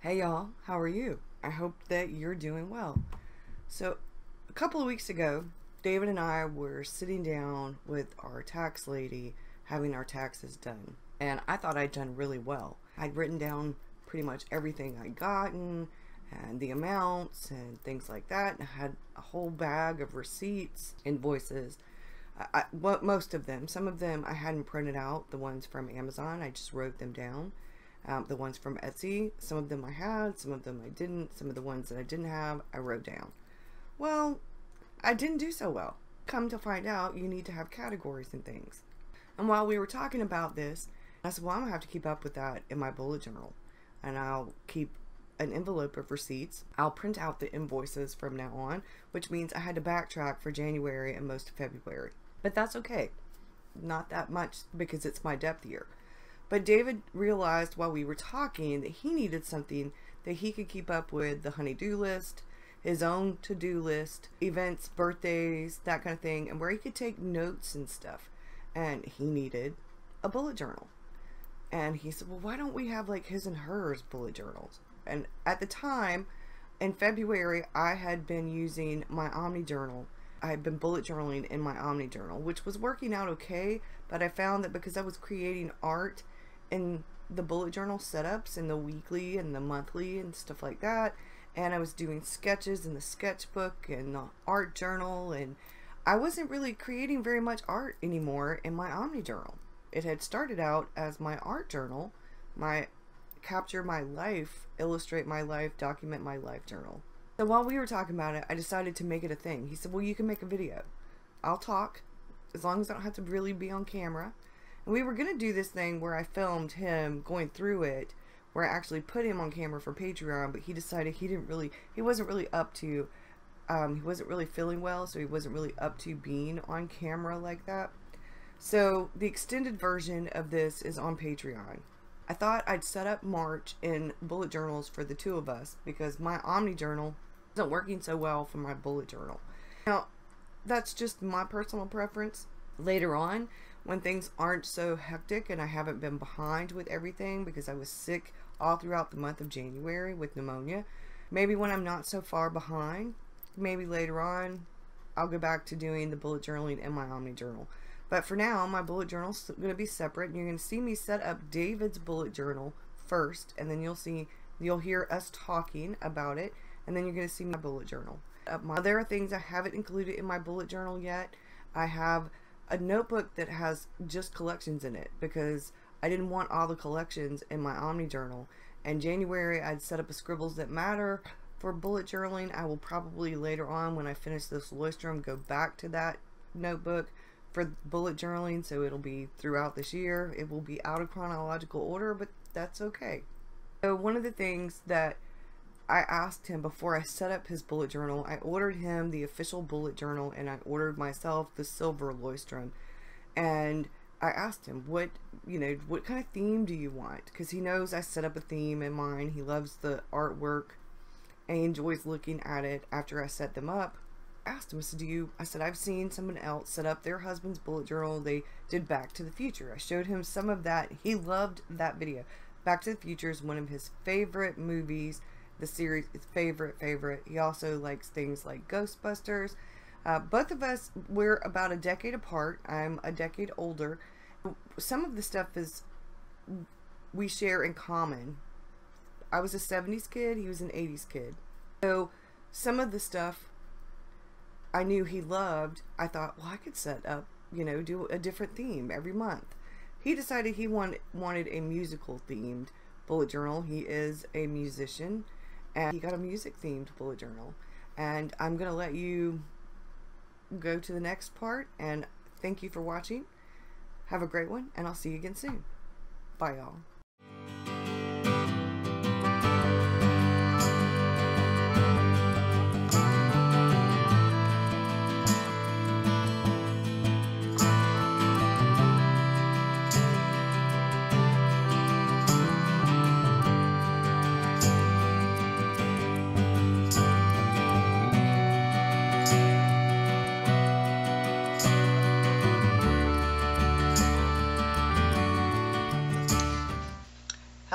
Hey y'all, how are you? I hope that you're doing well. So, a couple of weeks ago, David and I were sitting down with our tax lady having our taxes done. And I thought I'd done really well. I'd written down pretty much everything I'd gotten and the amounts and things like that. And I had a whole bag of receipts, invoices. Well, most of them. Some of them I hadn't printed out, the ones from Amazon. I just wrote them down. The ones from Etsy, some of them I had, some of them I didn't. Some of the ones that I didn't have, I wrote down. Well, I didn't do so well. Come to find out, you need to have categories and things. And while we were talking about this, I said, well, I'm going to have to keep up with that in my bullet journal. And I'll keep an envelope of receipts. I'll print out the invoices from now on, which means I had to backtrack for January and most of February. But that's okay. Not that much because it's my depth year. But David realized while we were talking that he needed something that he could keep up with the honey-do list, his own to-do list, events, birthdays, that kind of thing, and where he could take notes and stuff. And he needed a bullet journal. And he said, well, why don't we have like his and hers bullet journals? And at the time, in February, I had been using my Omni journal. I had been bullet journaling in my Omni journal, which was working out okay, but I found that because I was creating art in the bullet journal setups in the weekly and the monthly and stuff like that, and I was doing sketches in the sketchbook and the art journal, and I wasn't really creating very much art anymore in my Omni journal. It had started out as my art journal, my capture my life, illustrate my life, document my life journal. So while we were talking about it, I decided to make it a thing. He said, well, you can make a video. I'll talk as long as I don't have to really be on camera. And we were going to do this thing where I filmed him going through it, where I actually put him on camera for Patreon, but he decided he wasn't really up to, he wasn't really feeling well, so he wasn't really up to being on camera like that. So the extended version of this is on Patreon. I thought I'd set up March in bullet journals for the two of us because my Omni journal isn't working so well for my bullet journal. Now, that's just my personal preference. Later on, when things aren't so hectic and I haven't been behind with everything because I was sick all throughout the month of January with pneumonia, maybe when I'm not so far behind, maybe later on, I'll go back to doing the bullet journaling in my Omni journal. But for now, my bullet journal's going to be separate, and you're going to see me set up David's bullet journal first, and then you'll hear us talking about it, and then you're going to see my bullet journal. There are things I haven't included in my bullet journal yet. I have a notebook that has just collections in it because I didn't want all the collections in my Omni journal. In January, I'd set up a Scribbles That Matter for bullet journaling. I will probably later on, when I finish this Leuchtturm, go back to that notebook for bullet journaling, so it'll be throughout this year. It will be out of chronological order, but that's okay. So one of the things that I asked him before I set up his bullet journal, I ordered him the official bullet journal, and I ordered myself the silver Leuchtturm. And I asked him, what kind of theme do you want? Because he knows I set up a theme in mine. He loves the artwork and he enjoys looking at it after I set them up. I asked him, I said, I've seen someone else set up their husband's bullet journal. They did Back to the Future. I showed him some of that. He loved that video. Back to the Future is one of his favorite movies. The series is favorite. He also likes things like Ghostbusters. Both of us, we're about a decade apart. I'm a decade older. Some of the stuff we share in common. I was a 70s kid. He was an 80s kid. So some of the stuff I knew he loved. I thought, well, I could set up, do a different theme every month. He decided he wanted a musical themed bullet journal. He is a musician. And he got a music themed bullet journal. And I'm going to let you go to the next part. And thank you for watching. Have a great one. And I'll see you again soon. Bye, y'all.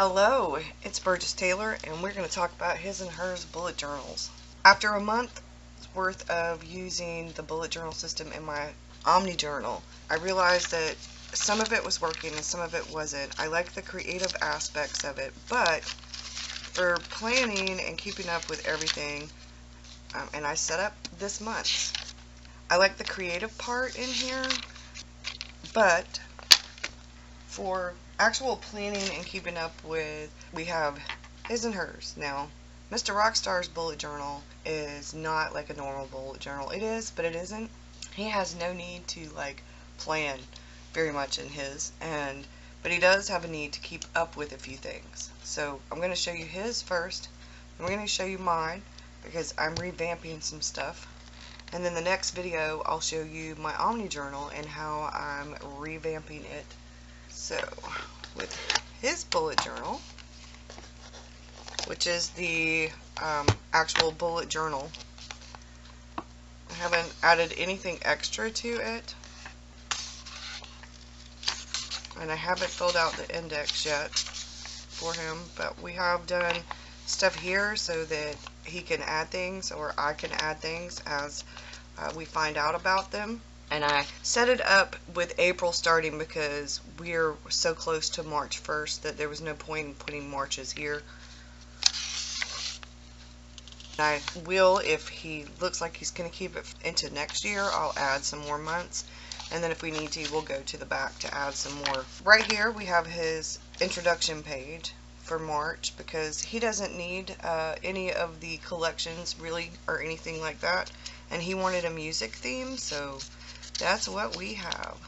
Hello, it's Burgess Taylor, and we're going to talk about his and hers bullet journals. After a month's worth of using the bullet journal system in my Omni journal, I realized that some of it was working and some of it wasn't. I like the creative aspects of it, but for planning and keeping up with everything, and I set up this month, I like the creative part in here, but for actual planning and keeping up with, we have his and hers. Now, Mr. Rockstar's bullet journal is not like a normal bullet journal. It is, but it isn't. He has no need to like plan very much in his, but he does have a need to keep up with a few things. So I'm going to show you his first, and we're going to show you mine because I'm revamping some stuff. And then the next video I'll show you my Omni journal and how I'm revamping it. So with his bullet journal, which is the actual bullet journal, I haven't added anything extra to it, and I haven't filled out the index yet for him, but we have done stuff here so that he can add things or I can add things as we find out about them. And I set it up with April starting because we're so close to March 1st that there was no point in putting Marches here. I will, if he looks like he's going to keep it into next year, I'll add some more months. And then if we need to, we'll go to the back to add some more. Right here we have his introduction page for March because he doesn't need any of the collections really or anything like that. And he wanted a music theme, so that's what we have.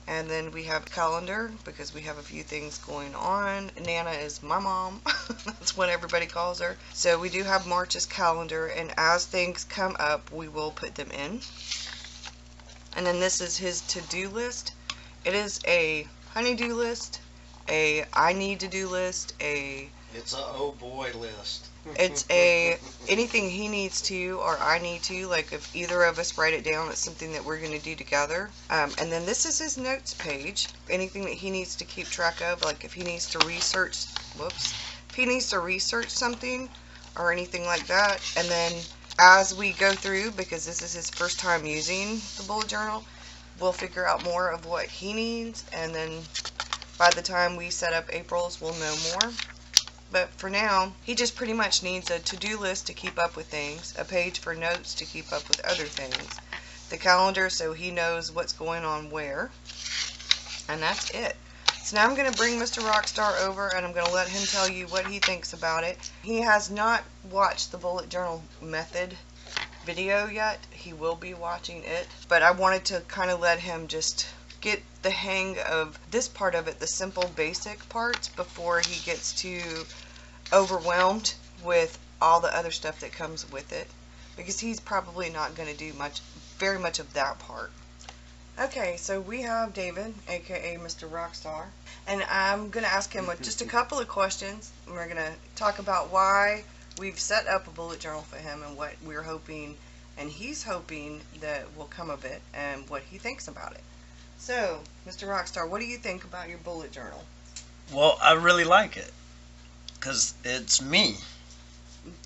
And then we have a calendar because we have a few things going on. Nana is my mom. That's what everybody calls her. So we do have March's calendar, and as things come up, we will put them in. And then this is his to-do list. It is a honey-do list, a I need to do list, it's a oh boy list. It's a anything he needs to or I need to, like if either of us write it down, it's something that we're going to do together. And then this is his notes page. Anything that he needs to keep track of, like if he needs to research, if he needs to research something or anything like that. And then as we go through, because this is his first time using the bullet journal, we'll figure out more of what he needs, and then by the time we set up April's, we'll know more. But for now, he just pretty much needs a to-do list to keep up with things, a page for notes to keep up with other things, the calendar so he knows what's going on where, and that's it. So now I'm going to bring Mr. Rockstar over and I'm going to let him tell you what he thinks about it. He has not watched the bullet journal method video yet. He will be watching it, but I wanted to kind of let him just get the hang of this part of it, the simple basic parts, before he gets too overwhelmed with all the other stuff that comes with it, because he's probably not going to do very much of that part. Okay, so we have David, aka Mr. Rockstar, and I'm going to ask him just a couple of questions. We're going to talk about why we've set up a bullet journal for him and what we're hoping and he's hoping that will come of it and what he thinks about it. So, Mr. Rockstar, what do you think about your bullet journal? Well, I really like it because it's me.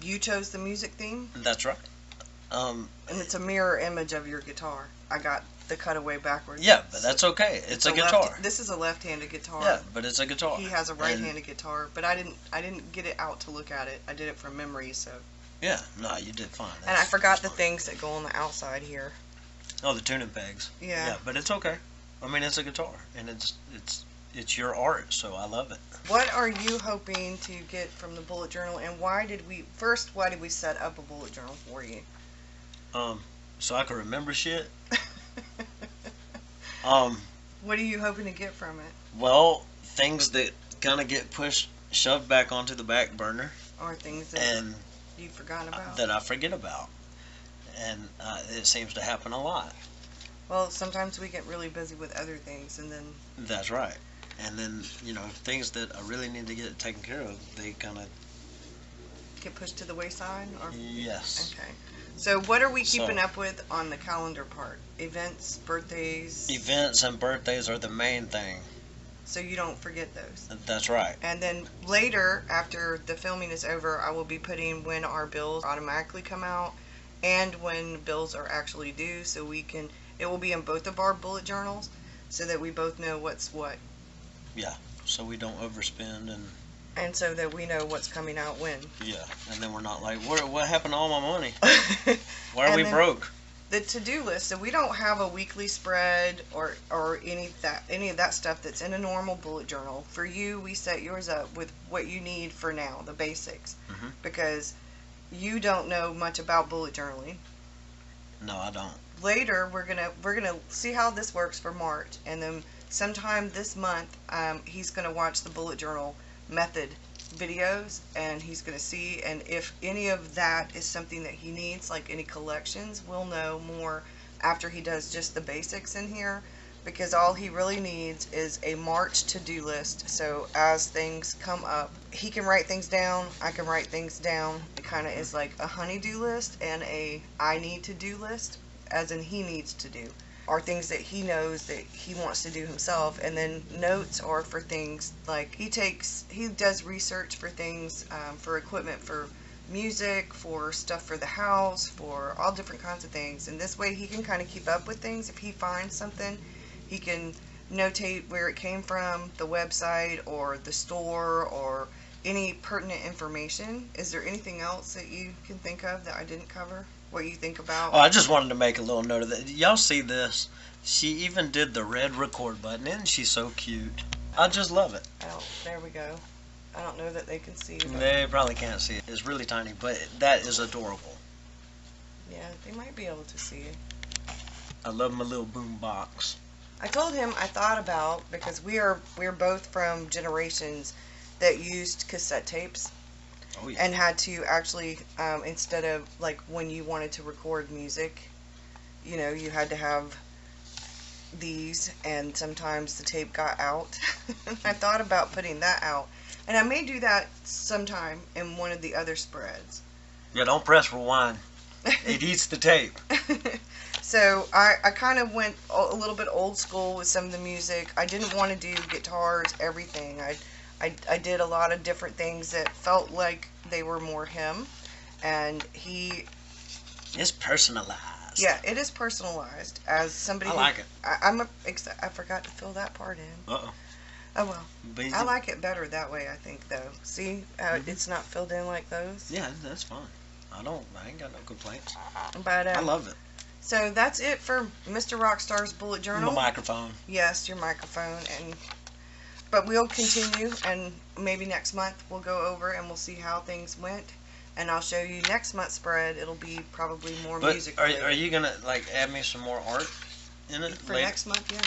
You chose the music theme? That's right. And it's a mirror image of your guitar. I got the cutaway backwards. Yeah, but that's okay. It's a guitar. This is a left-handed guitar. Yeah, but it's a guitar. He has a right-handed guitar, but I didn't get it out to look at it. I did it from memory, so. Yeah, no, you did fine. And I forgot the things that go on the outside here. Oh, the tuning pegs. Yeah. Yeah, but it's okay. I mean, it's a guitar, and it's your art, so I love it. What are you hoping to get from the bullet journal, and why did we set up a bullet journal for you? So I can remember shit. What are you hoping to get from it? Well, things that kind of get shoved back onto the back burner. Or things that you've forgotten about. That I forget about. And it seems to happen a lot. Well, sometimes we get really busy with other things, and then... That's right. And then, you know, things that I really need to get taken care of, they kind of... Get pushed to the wayside? Or... Yes. Okay. So what are we keeping up with on the calendar part? Events, birthdays? Events and birthdays are the main thing. so you don't forget those. That's right. And then later, after the filming is over, I will be putting when our bills automatically come out and when bills are actually due, so we can, it will be in both of our bullet journals so that we both know what's what. Yeah, so we don't overspend and so that we know what's coming out when. Yeah, and then we're not like, what happened to all my money? Why are we broke? The to-do list, so we don't have a weekly spread or any of that stuff that's in a normal bullet journal. For you, we set yours up with what you need for now, the basics, because you don't know much about bullet journaling. No, I don't. Later, we're gonna see how this works for March, and then sometime this month, he's gonna watch the bullet journal method videos, and he's going to see, and if any of that is something that he needs, like any collections, we'll know more after he does just the basics in here, because all he really needs is a March to-do list. So as things come up, he can write things down, I can write things down. It kind of is like a honey-do list and a I need to do list, as in he needs to do, are things that he knows that he wants to do himself. And then notes are for things like he does research for things, for equipment, for music, for stuff for the house, for all different kinds of things. And this way he can kind of keep up with things. If he finds something, he can notate where it came from, the website or the store, or any pertinent information. Is there anything else that you can think of that I didn't cover? What you think about? Oh, I just wanted to make a little note of that. Y'all see this? She even did the red record button. Isn't she so cute? I just love it. Oh, there we go. I don't know that they can see. But they probably can't see it. It's really tiny, but that is adorable. Yeah, they might be able to see it. I love my little boom box. I told him I thought about, because we're both from generations that used cassette tapes. Oh, yeah. And had to actually, instead of like when you wanted to record music, you know, you had to have these, and sometimes the tape got out. I thought about putting that out, and I may do that sometime in one of the other spreads. Yeah, don't press rewind. It eats the tape. So I kind of went a little bit old school with some of the music. I didn't want to do guitars, everything. I did a lot of different things that felt like they were more him, and it's personalized. Yeah, it is personalized. As somebody I like it. I forgot to fill that part in. Uh-oh. Oh well. I like it better that way, I think, though. See how it's not filled in like those? Yeah, that's fine. I ain't got no complaints. But I love it. So that's it for Mr. Rockstar's bullet journal. My microphone. Yes, your microphone. But we'll continue, and maybe next month we'll go over and we'll see how things went, and I'll show you next month's spread. It'll be probably more music. Are you gonna like add me some more art in it for next month? Yeah.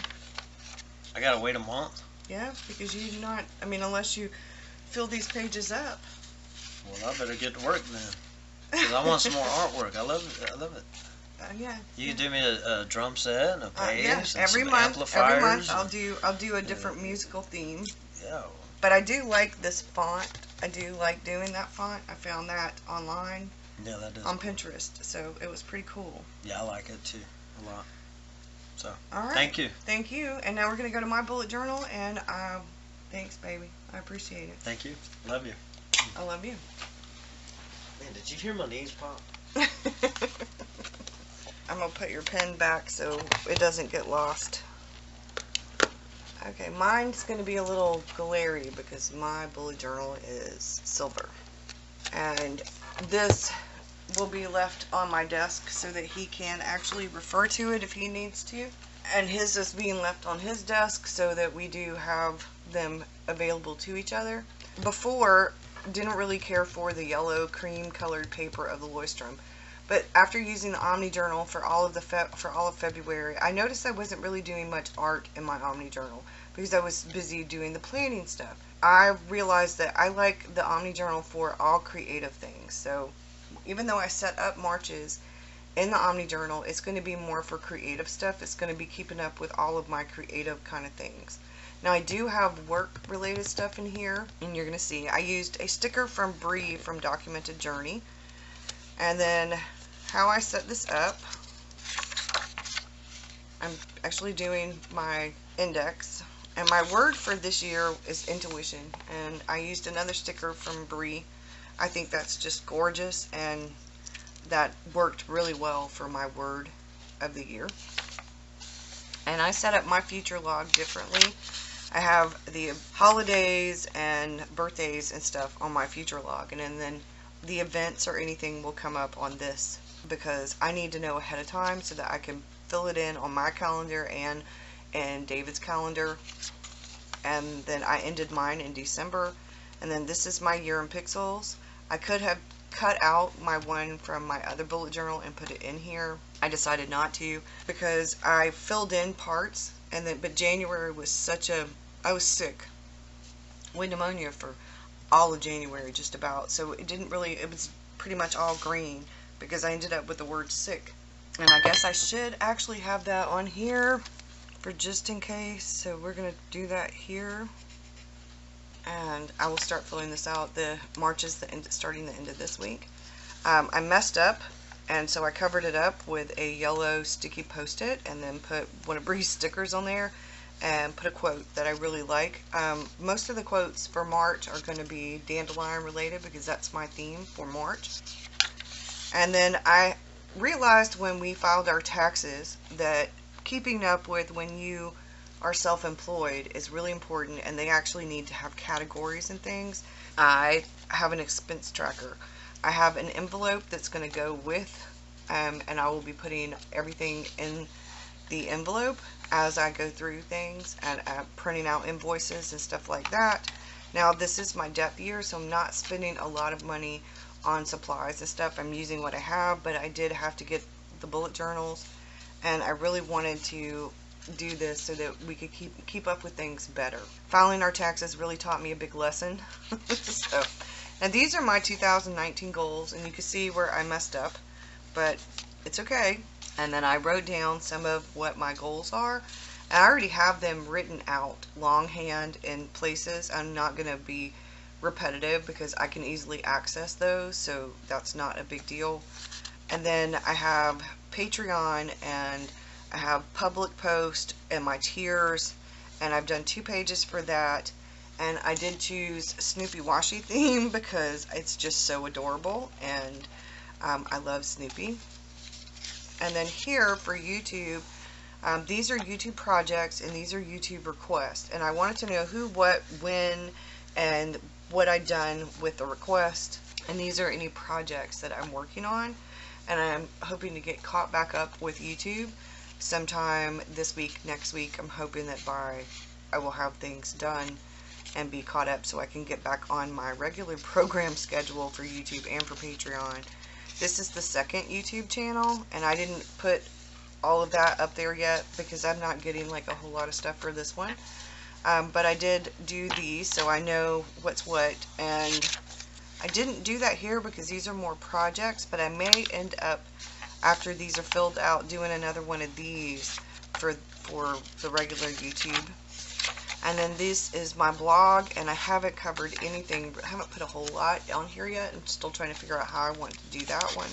I gotta wait a month. Yeah, because you're not. I mean, unless you fill these pages up. Well, I better get to work then, because I want some more artwork. I love it. I love it. Yeah. You can do me a drum set and a bass yeah. and Every some month, amplifiers. every month I'll do a different musical theme. Yeah. But I do like this font. I do like doing that font. I found that online. Yeah, that is on Pinterest, so it was pretty cool. Yeah, I like it too a lot. So, all right. Thank you. Thank you. And now we're gonna go to my bullet journal, and thanks, baby. I appreciate it. Thank you. Love you. I love you. Man, did you hear my knees pop? I'm gonna put your pen back so it doesn't get lost. Okay, mine's gonna be a little glary because my bullet journal is silver, and this will be left on my desk so that he can actually refer to it if he needs to, and his is being left on his desk so that we do have them available to each other. Before, didn't really care for the yellow cream colored paper of the Leuchtturm. But after using the Omni Journal for all of February, I noticed I wasn't really doing much art in my Omni Journal because I was busy doing the planning stuff. I realized that I like the Omni Journal for all creative things. So even though I set up Marches in the Omni Journal, it's going to be more for creative stuff. It's going to be keeping up with all of my creative kind of things. Now I do have work related stuff in here, and you're going to see I used a sticker from Bree from Documented Journey. And then how I set this up, I'm actually doing my index And my word for this year is intuition. And I used another sticker from Brie. I think that's just gorgeous, and that worked really well for my word of the year. And I set up my future log differently. I have the holidays and birthdays and stuff on my future log, and then the events or anything will come up on this, because I need to know ahead of time so that I can fill it in on my calendar and David's calendar. And then I ended mine in December, and then this is my year in pixels. I could have cut out my one from my other bullet journal and put it in here. I decided not to because I filled in parts, and then but January was I was sick with pneumonia for all of January just about, so it was pretty much all green because I ended up with the word sick. And I guess I should actually have that on here for just in case, so we're gonna do that here, and I will start filling this out. The March is starting the end of this week. I messed up, and so I covered it up with a yellow sticky post-it, and then put one of Bree's stickers on there and put a quote that I really like. Most of the quotes for March are going to be dandelion related because that's my theme for March. And then I realized when we filed our taxes that keeping up with when you are self-employed is really important, and they actually need to have categories and things. I have an expense tracker. I have an envelope that's going to go with, and I will be putting everything in the envelope as I go through things, and printing out invoices and stuff like that. Now this is my debt year, so I'm not spending a lot of money on supplies and stuff. I'm using what I have, but I did have to get the bullet journals, and I really wanted to do this so that we could keep up with things better. Filing our taxes really taught me a big lesson. So, and these are my 2019 goals, and you can see where I messed up, but it's okay. And then I wrote down some of what my goals are, and I already have them written out longhand in places. I'm not going to be repetitive because I can easily access those, so that's not a big deal. And then I have Patreon, and I have public post and my tiers, and I've done 2 pages for that. And I did choose Snoopy washi theme because it's just so adorable, and I love Snoopy. And then here for YouTube, these are YouTube projects and these are YouTube requests, and I wanted to know who, what, when, and what I'd done with the request. And these are any projects that I'm working on, and I'm hoping to get caught back up with YouTube sometime this week, next week. I'm hoping that I will have things done and be caught up so I can get back on my regular program schedule for YouTube and for Patreon. This is the second YouTube channel, and I didn't put all of that up there yet because I'm not getting like a whole lot of stuff for this one. But I did do these, so I know what's what. And I didn't do that here because these are more projects, but I may end up, after these are filled out, doing another one of these for the regular YouTube. And then this is my blog, and I haven't covered anything, I haven't put a whole lot on here yet. I'm still trying to figure out how I want to do that one.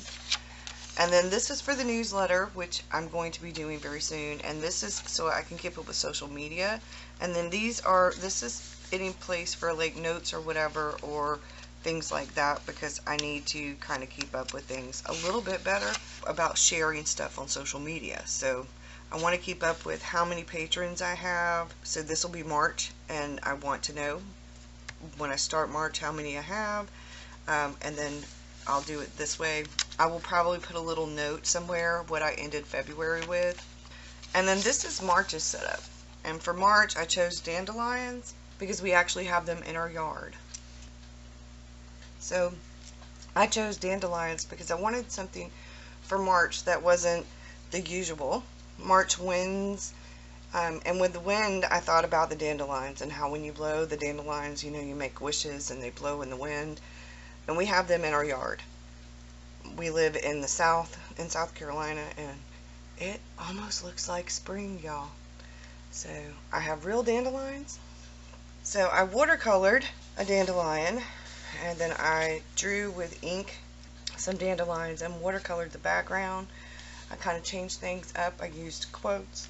And then this is for the newsletter, which I'm going to be doing very soon, and this is so I can keep up with social media. And then this is any place for like notes or whatever, or things like that, because I need to kind of keep up with things a little bit better about sharing stuff on social media. So I want to keep up with how many patrons I have. So this will be March, and I want to know when I start March how many I have, and then I'll do it this way. I will probably put a little note somewhere what I ended February with. And then this is March's setup, and for March I chose dandelions because we actually have them in our yard. So I chose dandelions because I wanted something for March that wasn't the usual. March winds, and with the wind I thought about the dandelions and how when you blow the dandelions, you know, you make wishes and they blow in the wind, and we have them in our yard. We live in the South, in South Carolina, and it almost looks like spring, y'all. So I have real dandelions. So I watercolored a dandelion, and then I drew with ink some dandelions and watercolored the background. I kind of changed things up. I used quotes,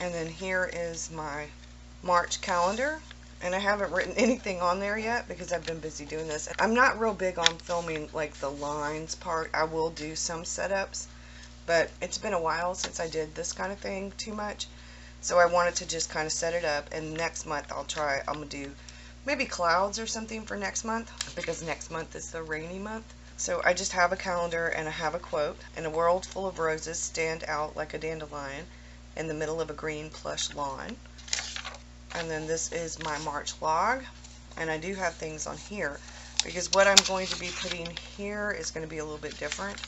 And then here is my March calendar. And I haven't written anything on there yet because I've been busy doing this. I'm not real big on filming like the lines part. I will do some setups, but it's been a while since I did this kind of thing too much. So I wanted to just kind of set it up, and next month I'm going to do maybe clouds or something for next month, because next month is the rainy month. So I just have a calendar and I have a quote. "In a world full of roses, stand out like a dandelion in the middle of a green plush lawn." And then this is my March log, and I do have things on here because what I'm going to be putting here is going to be a little bit different.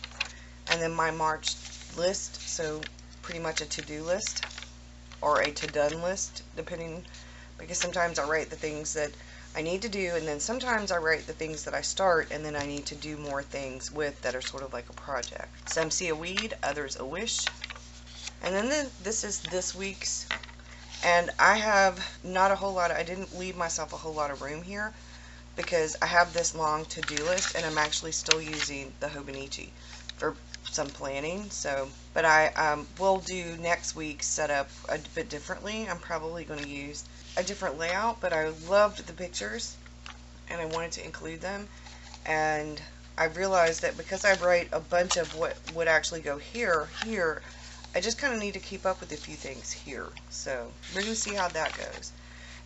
And then my March list, so pretty much a to-do list or a to-done list, depending, because sometimes I write the things that I need to do, and then sometimes I write the things that I start and then I need to do more things with that are sort of like a project. Some see a weed, others a wish. And then this is this week's. And I have not a whole lot I didn't leave myself a whole lot of room here because I have this long to-do list, and I'm actually still using the Hobonichi for some planning. So, but I will do next week's setup a bit differently. I'm probably going to use a different layout, but I loved the pictures and I wanted to include them. And I realized that because I write a bunch of what would actually go here, I just kind of need to keep up with a few things here. So we're going to see how that goes.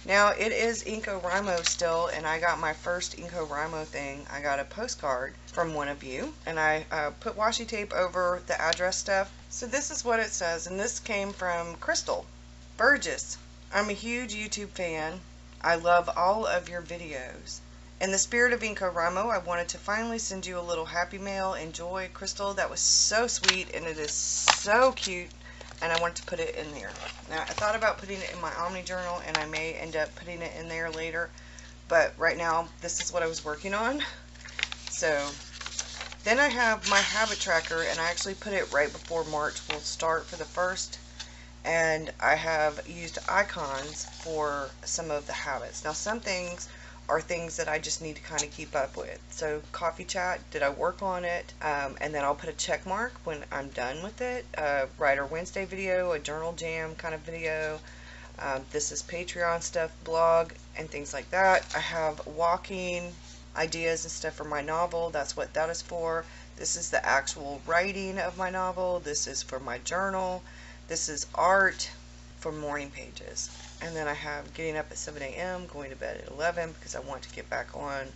Now it is IncoWrimo still, and I got my first IncoWrimo thing. I got a postcard from one of you, and I put washi tape over the address stuff. So this is what it says, and this came from Crystal. "Burgess, I'm a huge YouTube fan. I love all of your videos. In the spirit of IncoWrimo, I wanted to finally send you a little happy mail. Enjoy, Crystal." That was so sweet, and it is so cute, and I wanted to put it in there. Now, I thought about putting it in my Omni journal, and I may end up putting it in there later, but right now, this is what I was working on. So, then I have my habit tracker, and I actually put it right before March will start for the first, and I have used icons for some of the habits. Now, some things are things that I just need to kind of keep up with. So coffee chat, did I work on it? And then I'll put a check mark when I'm done with it. Writer Wednesday video, a journal jam kind of video. This is Patreon stuff, blog, and things like that. I have walking ideas and stuff for my novel. That's what that is for. This is the actual writing of my novel. This is for my journal. This is art for morning pages. And then I have getting up at 7 a.m., going to bed at 11 because I want to get back on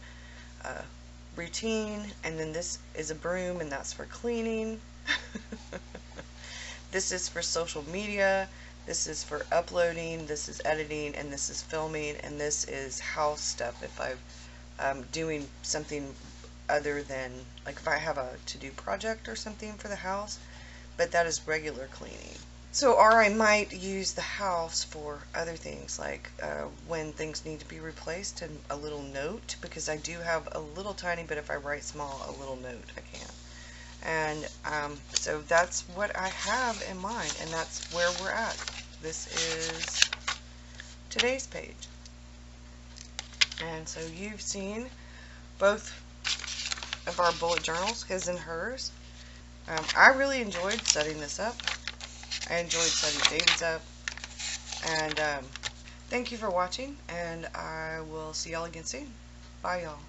routine. And then this is a broom, and that's for cleaning. This is for social media. This is for uploading. This is editing, and this is filming, and this is house stuff if I'm doing something other than, like if I have a to-do project or something for the house, but that is regular cleaning. So, or I might use the house for other things, like when things need to be replaced, and a little note, because I do have a little tiny bit, if I write small, a little note I can. And so that's what I have in mind, and that's where we're at. This is today's page. And so you've seen both of our bullet journals, his and hers. I really enjoyed setting this up. I enjoyed setting David's up. And thank you for watching, and I will see y'all again soon. Bye, y'all.